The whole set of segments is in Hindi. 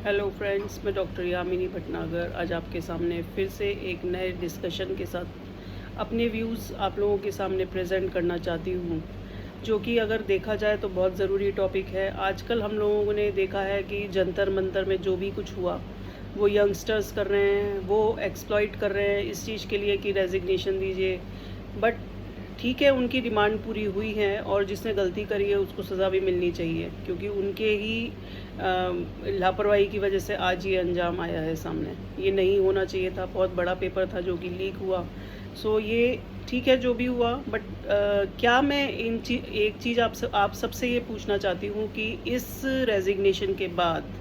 हेलो फ्रेंड्स, मैं डॉक्टर यामिनी भटनागर आज आपके सामने फिर से एक नए डिस्कशन के साथ अपने व्यूज़ आप लोगों के सामने प्रेजेंट करना चाहती हूँ, जो कि अगर देखा जाए तो बहुत ज़रूरी टॉपिक है। आजकल हम लोगों ने देखा है कि जंतर मंतर में जो भी कुछ हुआ वो यंगस्टर्स कर रहे हैं, वो एक्सप्लॉइट कर रहे हैं इस चीज़ के लिए कि रेजिग्नेशन दीजिए। बट ठीक है, उनकी डिमांड पूरी हुई है और जिसने गलती करी है उसको सज़ा भी मिलनी चाहिए, क्योंकि उनके ही लापरवाही की वजह से आज ये अंजाम आया है सामने। ये नहीं होना चाहिए था, बहुत बड़ा पेपर था जो कि लीक हुआ। सो ये ठीक है जो भी हुआ, बट क्या मैं एक चीज़ आप सबसे ये पूछना चाहती हूँ कि इस रेजिग्नेशन के बाद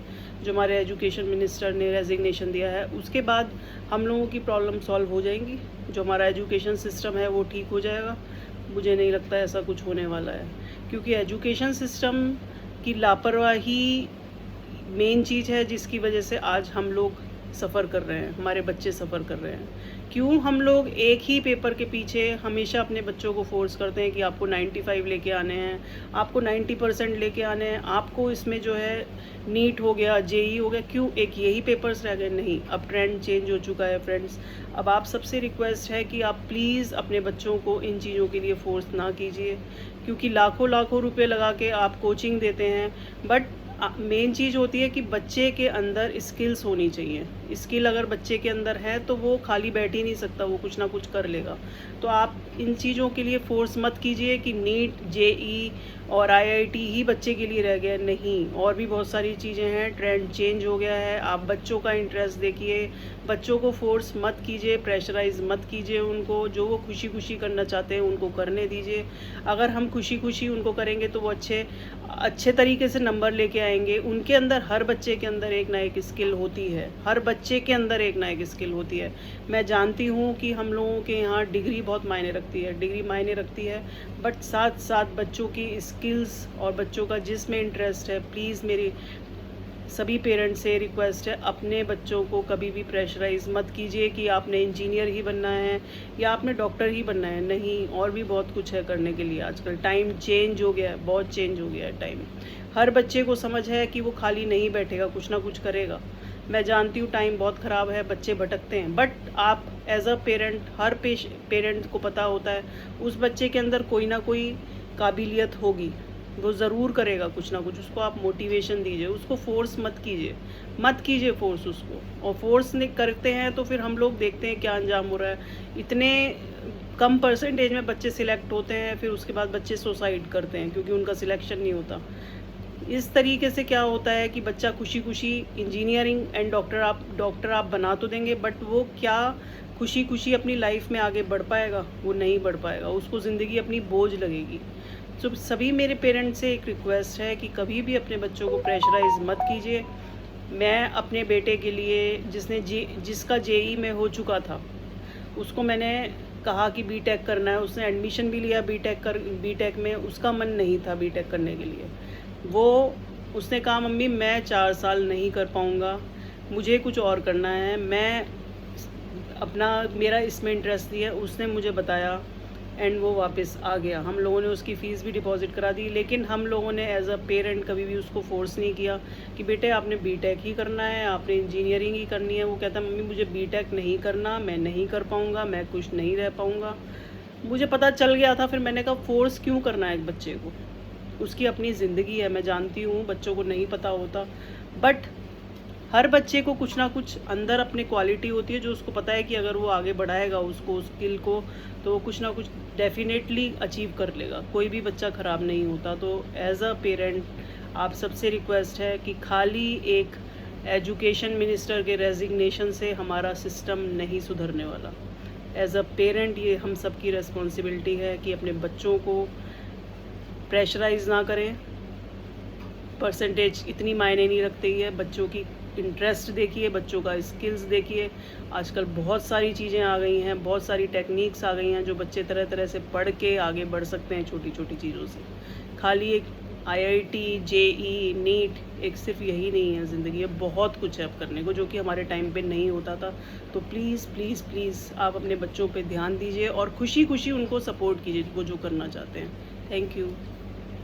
जो हमारे एजुकेशन मिनिस्टर ने रेजिग्नेशन दिया है, उसके बाद हम लोगों की प्रॉब्लम सॉल्व हो जाएंगी? जो हमारा एजुकेशन सिस्टम है वो ठीक हो जाएगा? मुझे नहीं लगता ऐसा कुछ होने वाला है, क्योंकि एजुकेशन सिस्टम की लापरवाही मेन चीज़ है जिसकी वजह से आज हम लोग सफ़र कर रहे हैं, हमारे बच्चे सफ़र कर रहे हैं। क्यों हम लोग एक ही पेपर के पीछे हमेशा अपने बच्चों को फोर्स करते हैं कि आपको 95 लेके आने हैं, आपको 90% लेके आने हैं, आपको इसमें जो है नीट हो गया, जेई हो गया, क्यों एक यही पेपर्स रह गए? नहीं, अब ट्रेंड चेंज हो चुका है फ्रेंड्स। अब आप सबसे रिक्वेस्ट है कि आप प्लीज़ अपने बच्चों को इन चीज़ों के लिए फोर्स ना कीजिए, क्योंकि लाखों लाखों रुपए लगा के आप कोचिंग देते हैं, बट मेन चीज़ होती है कि बच्चे के अंदर स्किल्स होनी चाहिए। स्किल अगर बच्चे के अंदर है तो वो खाली बैठ ही नहीं सकता, वो कुछ ना कुछ कर लेगा। तो आप इन चीज़ों के लिए फोर्स मत कीजिए कि नीट, जेई और आईआईटी ही बच्चे के लिए रह गया। नहीं, और भी बहुत सारी चीज़ें हैं, ट्रेंड चेंज हो गया है। आप बच्चों का इंटरेस्ट देखिए, बच्चों को फोर्स मत कीजिए, प्रेशराइज मत कीजिए उनको। जो वो खुशी खुशी करना चाहते हैं उनको करने दीजिए। अगर हम खुशी खुशी उनको करेंगे तो वो अच्छे तरीके से नंबर लेके आएंगे। उनके अंदर, हर बच्चे के अंदर एक ना एक स्किल होती है, हर बच्चे के अंदर एक ना एक स्किल होती है। मैं जानती हूँ कि हम लोगों के यहाँ डिग्री बहुत मायने रखती है, डिग्री मायने रखती है, बट साथ साथ बच्चों की स्किल्स और बच्चों का जिसमें इंटरेस्ट है, प्लीज़ मेरी सभी पेरेंट्स से रिक्वेस्ट है, अपने बच्चों को कभी भी प्रेशराइज मत कीजिए कि आपने इंजीनियर ही बनना है या आपने डॉक्टर ही बनना है। नहीं, और भी बहुत कुछ है करने के लिए। आजकल टाइम चेंज हो गया है, बहुत चेंज हो गया है टाइम। हर बच्चे को समझ है कि वो खाली नहीं बैठेगा, कुछ ना कुछ करेगा। मैं जानती हूँ टाइम बहुत ख़राब है, बच्चे भटकते हैं, बट आप एज अ पेरेंट, हर पेरेंट को पता होता है उस बच्चे के अंदर कोई ना कोई काबिलियत होगी, वो ज़रूर करेगा कुछ ना कुछ। उसको आप मोटिवेशन दीजिए, उसको फोर्स मत कीजिए फोर्स उसको। और फोर्स नहीं करते हैं तो फिर हम लोग देखते हैं क्या अंजाम हो रहा है। इतने कम परसेंटेज में बच्चे सिलेक्ट होते हैं, फिर उसके बाद बच्चे सुसाइड करते हैं क्योंकि उनका सिलेक्शन नहीं होता। इस तरीके से क्या होता है कि बच्चा खुशी खुशी इंजीनियरिंग एंड डॉक्टर आप बना तो देंगे, बट वो क्या खुशी खुशी अपनी लाइफ में आगे बढ़ पाएगा? वो नहीं बढ़ पाएगा, उसको ज़िंदगी अपनी बोझ लगेगी। तो सभी मेरे पेरेंट्स से एक रिक्वेस्ट है कि कभी भी अपने बच्चों को प्रेशराइज मत कीजिए। मैं अपने बेटे के लिए, जिसका जेई में हो चुका था, उसको मैंने कहा कि बीटेक करना है, उसने एडमिशन भी लिया बीटेक में। उसका मन नहीं था बीटेक करने के लिए। उसने कहा मम्मी मैं 4 साल नहीं कर पाऊँगा, मुझे कुछ और करना है, मेरा इसमें इंटरेस्ट नहीं है। उसने मुझे बताया एंड वो वापस आ गया। हम लोगों ने उसकी फ़ीस भी डिपॉजिट करा दी, लेकिन हम लोगों ने एज अ पेरेंट कभी भी उसको फोर्स नहीं किया कि बेटे आपने बीटेक ही करना है, आपने इंजीनियरिंग ही करनी है। वो कहता मम्मी मुझे बीटेक नहीं करना, मैं नहीं कर पाऊँगा, मैं खुश नहीं रह पाऊँगा। मुझे पता चल गया था, फिर मैंने कहा फोर्स क्यों करना है एक बच्चे को, उसकी अपनी ज़िंदगी है। मैं जानती हूँ बच्चों को नहीं पता होता, बट हर बच्चे को कुछ ना कुछ अंदर अपनी क्वालिटी होती है जो उसको पता है कि अगर वो आगे बढ़ाएगा उसको, उस स्किल को, तो वो कुछ ना कुछ डेफिनेटली अचीव कर लेगा। कोई भी बच्चा ख़राब नहीं होता। तो एज अ पेरेंट आप सबसे रिक्वेस्ट है कि खाली एक एजुकेशन मिनिस्टर के रेजिग्नेशन से हमारा सिस्टम नहीं सुधरने वाला। एज अ पेरेंट ये हम सब की रिस्पॉन्सिबिलिटी है कि अपने बच्चों को प्रेशराइज ना करें। परसेंटेज इतनी मायने नहीं रखती है, बच्चों की इंटरेस्ट देखिए, बच्चों का स्किल्स देखिए। आजकल बहुत सारी चीज़ें आ गई हैं, बहुत सारी टेक्निक्स आ गई हैं जो बच्चे तरह तरह से पढ़ के आगे बढ़ सकते हैं छोटी छोटी चीज़ों से। खाली एक आईआईटी, जेई, नीट एक सिर्फ यही नहीं है ज़िंदगी है, बहुत कुछ है अब करने को जो कि हमारे टाइम पे नहीं होता था। तो प्लीज़ प्लीज़ प्लीज़ आप अपने बच्चों पे ध्यान दीजिए और खुशी खुशी उनको सपोर्ट कीजिए वो जो करना चाहते हैं। Thank you.